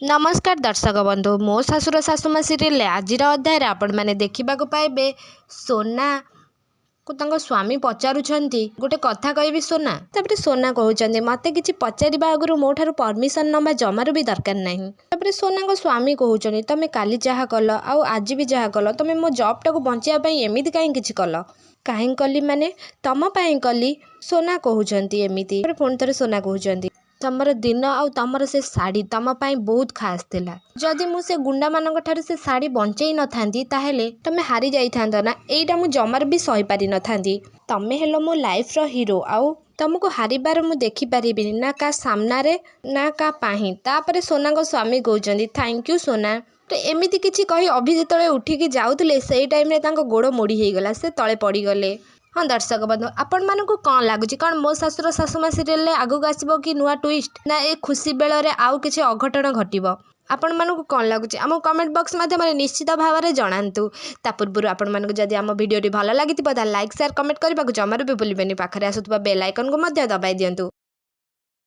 नमस्कार दर्शक बंधु मो शाशुर शाशुमा सीरियल आज अध्याय आपण मैंने देखा पाइबे सोना को स्वामी पचारुंट गोटे कथा कहबी सोना तापर सोना कहते मत कि पचार आगु मोठार परमिशन नवा जमार भी दरकार नहीं। तापर सोना को स्वामी कहते तुम्हें काली जहाँ कल आज भी जहाँ कल तुम्हें मो जॉब टाक बचाई एमती कहीं किसी कल कहीं कली माने तम पाई कली सोना कहते एमती पुणी थे सोना कहते तमर दिन आउ तमर से शाढ़ी तम पाई बहुत खास थिला जदि मु से गुंडा मानक ठारू से शाढ़ी बंचई न थांती ताहेले तमे हारी जाई थांतो ना एटा मु जमार भी सही पारी न थांती। तमे हेलो मो लाइफ रो हीरो आउ तुमको हारिबार मु देखि पारिबिनी ना का सामना रे ना का पाही। तापरे सोना को स्वामी कहउचंदी थैंक यू सोना। तो एमिति किछि कही अभि जेतले उठिकी जाउतले सेई टाइम रे तांको गोड़ मोड़ी हे गला से तळे पड़ी गले। हाँ दर्शक बंधु आपण मानक कौन लगुच कौन मो शाशुर शाशुमा सीरियल आगू आसब कि नुआ ट्विस्ट ना ए खुशी बेलरे आउ किछि अघटन घटिबो आपण मानक कौन लगुच आम कमेंट बॉक्स माध्यम निश्चित भाव में जनातु। ता पूर्व आपण मानक जदि आम वीडियो भल लगी लाइक शेयर कमेंट करने को जमार भी भूलें पाखे आसुवा बेल आइकन को दबाई दिंतु।